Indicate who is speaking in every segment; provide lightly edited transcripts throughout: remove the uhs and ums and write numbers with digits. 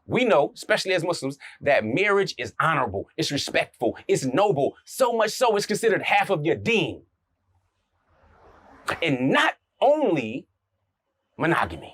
Speaker 1: We know, especially as Muslims, that marriage is honorable, it's respectful, it's noble, so much so it's considered half of your deen. And not only monogamy.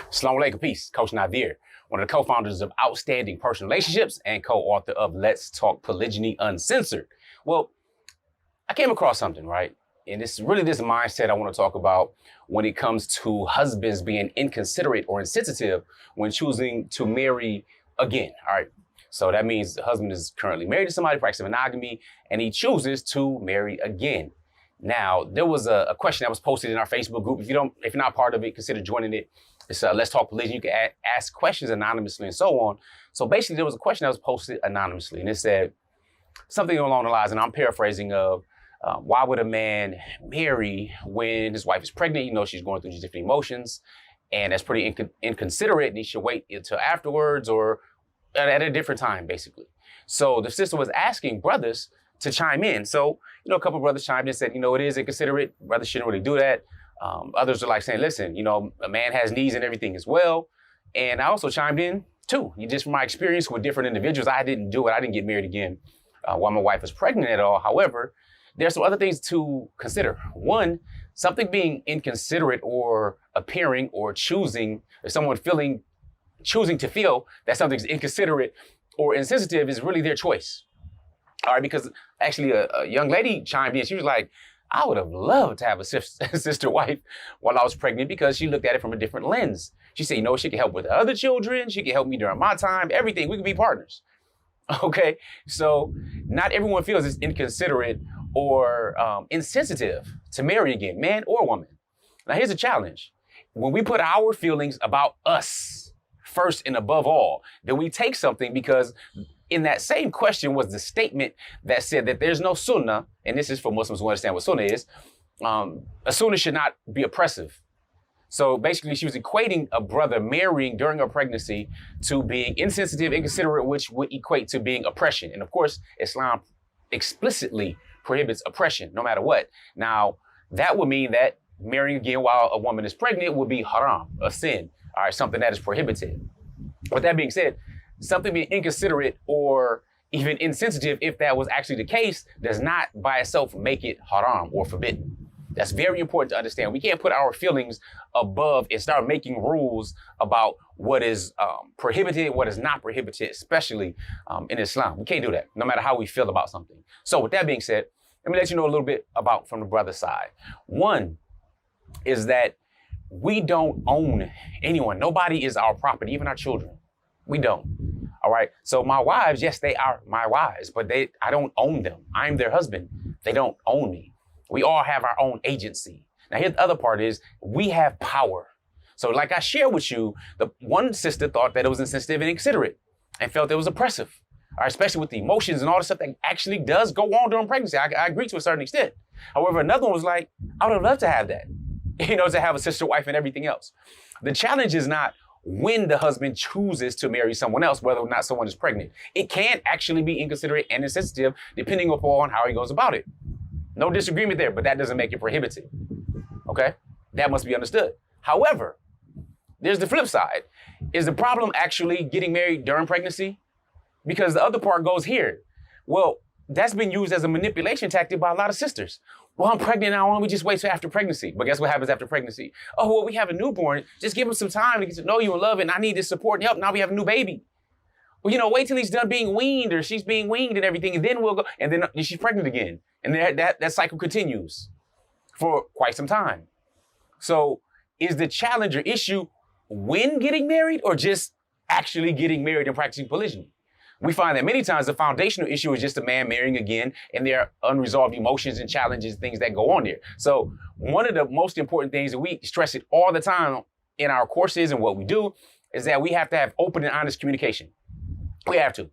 Speaker 1: Assalamu alaikum, peace. Coach Nazir, one of the co-founders of Outstanding Personal Relationships and co-author of Let's Talk Polygyny Uncensored. Well, I came across something, right? And it's really this mindset I want to talk about when it comes to husbands being inconsiderate or insensitive when choosing to marry again, all right? So that means the husband is currently married to somebody, practicing monogamy, and he chooses to marry again. Now, there was a question that was posted in our Facebook group. If you're not part of it, consider joining it. It's Let's Talk Polygyny. You can ask questions anonymously and so on. So basically, there was a question that was posted anonymously, and it said something along the lines, and I'm paraphrasing of, why would a man marry when his wife is pregnant? You know, she's going through these different emotions, and that's pretty inconsiderate, and he should wait until afterwards or at a different time, basically. So the sister was asking brothers to chime in. So, you know, a couple of brothers chimed in and said, you know, it is inconsiderate. Brothers shouldn't really do that. Others are like saying, listen, you know, a man has needs and everything as well. And I also chimed in too. Just from my experience with different individuals, I didn't do it. I didn't get married again while my wife was pregnant at all. However, there's some other things to consider. One, something being inconsiderate or appearing or choosing, or someone choosing to feel that something's inconsiderate or insensitive is really their choice. All right, because actually a young lady chimed in. She was like, I would have loved to have a sister wife while I was pregnant because she looked at it from a different lens. She said, you know, she could help with the other children. She could help me during my time, everything. We could be partners. Okay, so not everyone feels it's inconsiderate or insensitive to marry again, man or woman. Now, here's a challenge. When we put our feelings about us first and above all, then we take something because in that same question was the statement that said that there's no sunnah, and this is for Muslims who understand what sunnah is. A sunnah should not be oppressive. So basically, she was equating a brother marrying during her pregnancy to being insensitive, inconsiderate, which would equate to being oppression. And of course, Islam explicitly prohibits oppression, no matter what. Now, that would mean that marrying again while a woman is pregnant would be haram, a sin, all right, something that is prohibited. With that being said, something being inconsiderate or even insensitive, if that was actually the case, does not by itself make it haram or forbidden. That's very important to understand. We can't put our feelings above and start making rules about what is prohibited, what is not prohibited, especially in Islam. We can't do that, no matter how we feel about something. So with that being said, let me let you know a little bit about from the brother side. One is that we don't own anyone. Nobody is our property, even our children. We don't. All right. So my wives, yes, they are my wives, but I don't own them. I'm their husband. They don't own me. We all have our own agency. Now, here's the other part is we have power. So like I shared with you, the one sister thought that it was insensitive and inconsiderate and felt it was oppressive, all right, especially with the emotions and all the stuff that actually does go on during pregnancy. I agree to a certain extent. However, another one was like, I would have loved to have that, you know, to have a sister wife and everything else. The challenge is not when the husband chooses to marry someone else, whether or not someone is pregnant. It can actually be inconsiderate and insensitive depending upon how he goes about it. No disagreement there, but that doesn't make it prohibited. Okay? That must be understood. However, there's the flip side. Is the problem actually getting married during pregnancy? Because the other part goes here. Well, that's been used as a manipulation tactic by a lot of sisters. Well, I'm pregnant now. Why don't we just wait till after pregnancy? But guess what happens after pregnancy? Oh, well, we have a newborn. Just give him some time to get to know you and love, and I need this support and help. Now we have a new baby. Well, you know, wait till he's done being weaned or she's being weaned and everything, and then we'll go. And then she's pregnant again. And that cycle continues for quite some time. So is the challenge or issue when getting married or just actually getting married and practicing polygyny? We find that many times the foundational issue is just a man marrying again and there are unresolved emotions and challenges, things that go on there. So one of the most important things that we stress it all the time in our courses and what we do is that we have to have open and honest communication. We have to.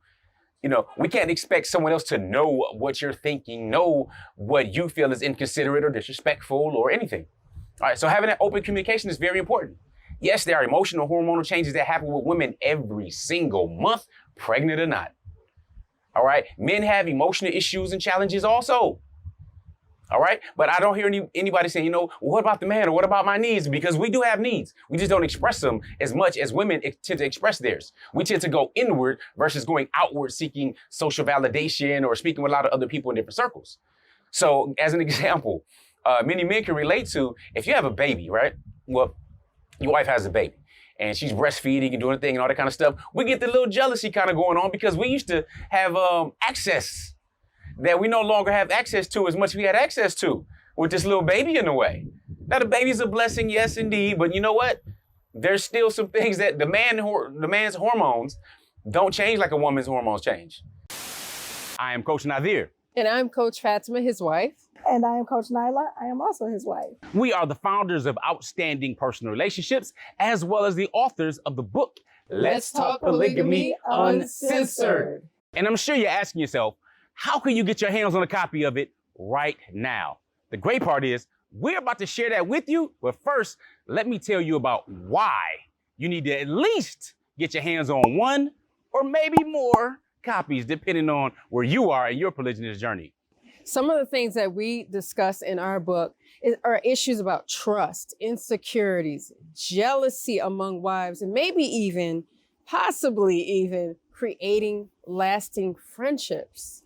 Speaker 1: We can't expect someone else to know what you're thinking, know what you feel is inconsiderate or disrespectful or anything. All right, so having that open communication is very important. Yes, there are emotional hormonal changes that happen with women every single month, pregnant or not. All right, men have emotional issues and challenges also. All right, but I don't hear anybody saying, what about the man or what about my needs? Because we do have needs. We just don't express them as much as women tend to express theirs. We tend to go inward versus going outward, seeking social validation or speaking with a lot of other people in different circles. So as an example, many men can relate to if you have a baby, right? Well, your wife has a baby and she's breastfeeding and doing a thing and all that kind of stuff. We get the little jealousy kind of going on because we used to have access that we no longer have access to as much as we had access to with this little baby in the way. Now, the baby's a blessing, yes, indeed. But you know what? There's still some things that the man's hormones don't change like a woman's hormones change. I am Coach Nazir.
Speaker 2: And I'm Coach Fatimah, his wife.
Speaker 3: And I am Coach Nyla. I am also his wife.
Speaker 1: We are the founders of Outstanding Personal Relationships, as well as the authors of the book,
Speaker 2: Let's Talk Polygamy Uncensored.
Speaker 1: And I'm sure you're asking yourself, how can you get your hands on a copy of it right now? The great part is we're about to share that with you. But first, let me tell you about why you need to at least get your hands on one or maybe more copies, depending on where you are in your polygynous journey.
Speaker 2: Some of the things that we discuss in our book are issues about trust, insecurities, jealousy among wives, and maybe possibly even creating lasting friendships.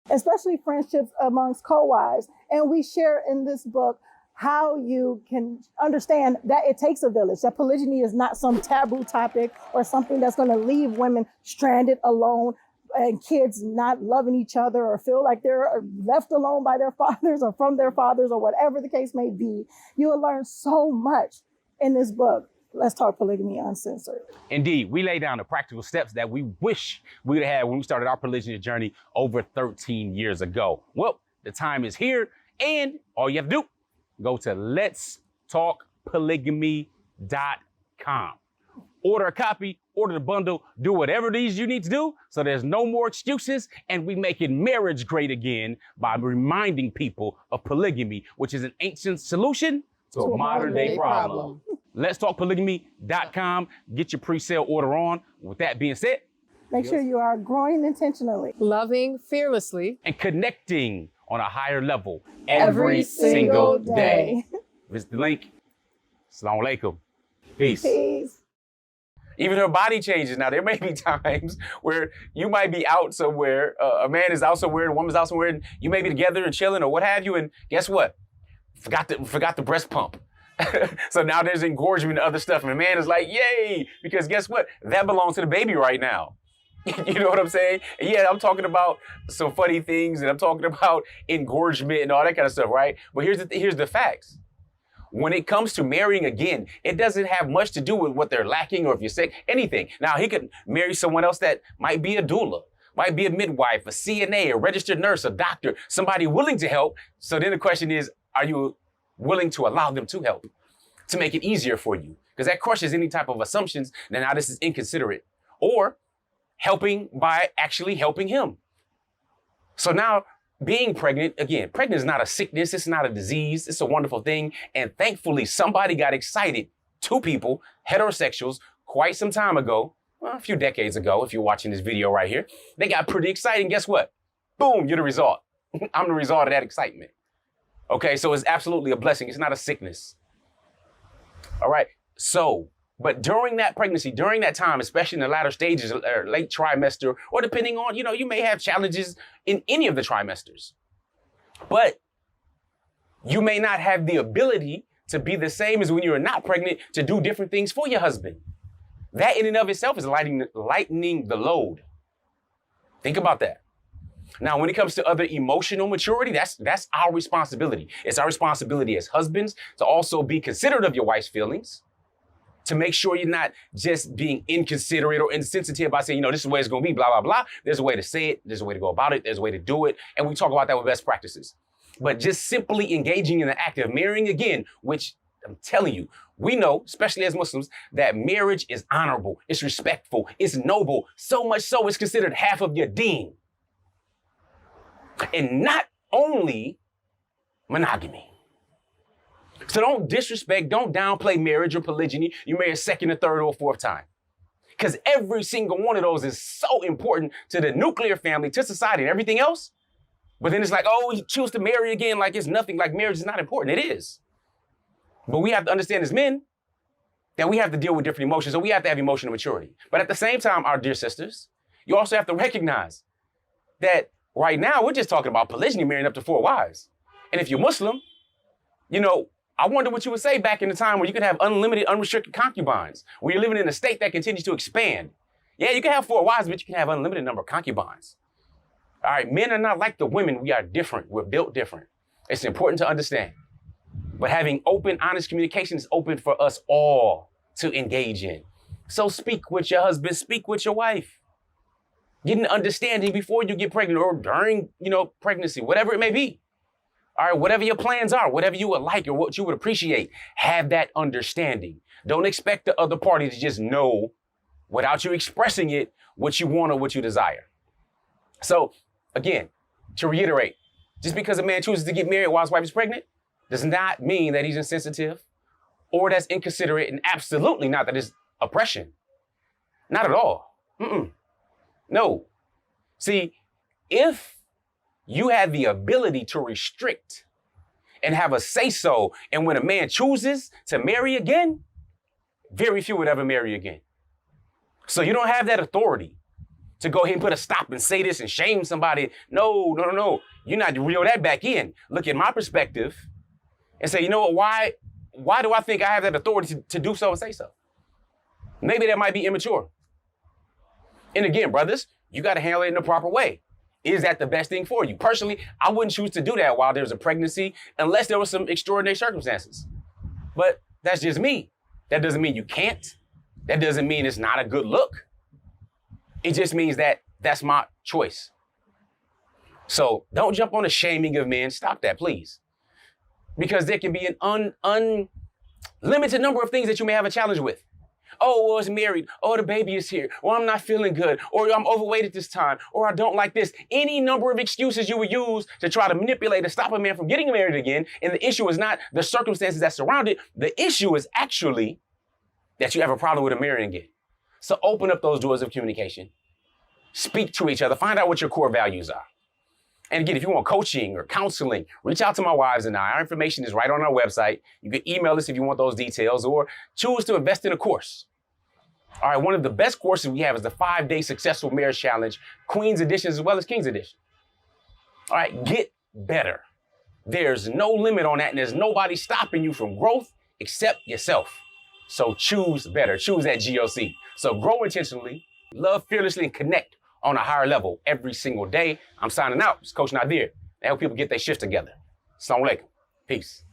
Speaker 3: Especially friendships amongst co-wives. And we share in this book how you can understand that it takes a village, that polygyny is not some taboo topic or something that's going to leave women stranded alone and kids not loving each other or feel like they're left alone by their fathers or from their fathers or whatever the case may be. You will learn so much in this book. Let's Talk Polygamy Uncensored.
Speaker 1: Indeed, we lay down the practical steps that we wish we would have had when we started our polygamy journey over 13 years ago. Well, the time is here, and all you have to do, go to letstalkpolygamy.com. Order a copy, order the bundle, do whatever it is you need to do so there's no more excuses, and we make it marriage great again by reminding people of polygamy, which is an ancient solution to a modern day problem. Let's Talk Polygamy.com. Get your pre-sale order on. With that being said,
Speaker 3: make sure you are growing intentionally,
Speaker 2: loving fearlessly,
Speaker 1: and connecting on a higher level
Speaker 2: every single day.
Speaker 1: Visit the link. Assalamu alaikum. Peace.
Speaker 3: Peace.
Speaker 1: Even her body changes. Now, there may be times where you might be out somewhere, a man is out somewhere, a woman's out somewhere, and you may be together and chilling or what have you, and guess what? Forgot the breast pump. So now there's engorgement and other stuff. And the man is like, yay, because guess what? That belongs to the baby right now. You know what I'm saying? And yeah, I'm talking about some funny things and I'm talking about engorgement and all that kind of stuff, right? But here's the facts. When it comes to marrying again, it doesn't have much to do with what they're lacking or if you're sick, anything. Now, he could marry someone else that might be a doula, might be a midwife, a CNA, a registered nurse, a doctor, somebody willing to help. So then the question is, are you willing to allow them to help, to make it easier for you? Because that crushes any type of assumptions that now this is inconsiderate. Or helping by actually helping him. So now being pregnant, again, pregnant is not a sickness, it's not a disease, it's a wonderful thing. And thankfully, somebody got excited, two people, heterosexuals, quite some time ago, well, a few decades ago, if you're watching this video right here, they got pretty excited. And guess what? Boom, you're the result. I'm the result of that excitement. Okay, so it's absolutely a blessing. It's not a sickness. All right, so, but during that pregnancy, during that time, especially in the latter stages, or late trimester, or depending on, you may have challenges in any of the trimesters. But you may not have the ability to be the same as when you're not pregnant to do different things for your husband. That in and of itself is lightening the load. Think about that. Now, when it comes to other emotional maturity, that's our responsibility. It's our responsibility as husbands to also be considerate of your wife's feelings, to make sure you're not just being inconsiderate or insensitive by saying, this is the way it's going to be, blah, blah, blah. There's a way to say it. There's a way to go about it. There's a way to do it. And we talk about that with best practices. But just simply engaging in the act of marrying again, which I'm telling you, we know, especially as Muslims, that marriage is honorable, it's respectful, it's noble, so much so it's considered half of your deen. And not only monogamy. So don't disrespect, don't downplay marriage or polygyny. You marry a second, a third, or a fourth time. Because every single one of those is so important to the nuclear family, to society, and everything else. But then it's like, oh, you choose to marry again like it's nothing, like marriage is not important. It is. But we have to understand as men that we have to deal with different emotions, so we have to have emotional maturity. But at the same time, our dear sisters, you also have to recognize that right now we're just talking about polygyny, marrying up to 4 wives. And if you're Muslim, I wonder what you would say back in the time where you could have unlimited, unrestricted concubines, where you're living in a state that continues to expand. Yeah, you can have 4 wives, but you can have unlimited number of concubines. All right, men are not like the women. We are different. We're built different. It's important to understand. But having open, honest communication is open for us all to engage in. So speak with your husband, speak with your wife. Get an understanding before you get pregnant or during, pregnancy, whatever it may be. All right, whatever your plans are, whatever you would like or what you would appreciate, have that understanding. Don't expect the other party to just know without you expressing it what you want or what you desire. So again, to reiterate, just because a man chooses to get married while his wife is pregnant does not mean that he's insensitive or that's inconsiderate, and absolutely not that it's oppression. Not at all. No. See, if you have the ability to restrict and have a say-so, and when a man chooses to marry again, very few would ever marry again. So you don't have that authority to go ahead and put a stop and say this and shame somebody. No. You're not to reel that back in. Look at my perspective and say, you know what, why do I think I have that authority to do so and say so? Maybe that might be immature. And again, brothers, you got to handle it in the proper way. Is that the best thing for you? Personally, I wouldn't choose to do that while there's a pregnancy unless there was some extraordinary circumstances. But that's just me. That doesn't mean you can't. That doesn't mean it's not a good look. It just means that that's my choice. So don't jump on the shaming of men. Stop that, please. Because there can be an unlimited number of things that you may have a challenge with. Oh, well, it's married. Oh, the baby is here. Or I'm not feeling good. Or I'm overweight at this time. Or I don't like this. Any number of excuses you would use to try to manipulate and stop a man from getting married again. And the issue is not the circumstances that surround it. The issue is actually that you have a problem with him marrying again. So open up those doors of communication. Speak to each other. Find out what your core values are. And again, if you want coaching or counseling, reach out to my wives and I. Our information is right on our website. You can email us if you want those details or choose to invest in a course. All right, one of the best courses we have is the 5-day Successful Marriage Challenge, Queen's Edition as well as King's Edition. All right, get better. There's no limit on that, and there's nobody stopping you from growth except yourself. So choose better. Choose that GOC. So grow intentionally, love fearlessly, and connect on a higher level every single day. I'm signing out. It's Coach Nazir. I help people get their shit together. Assalamu alaikum. Peace.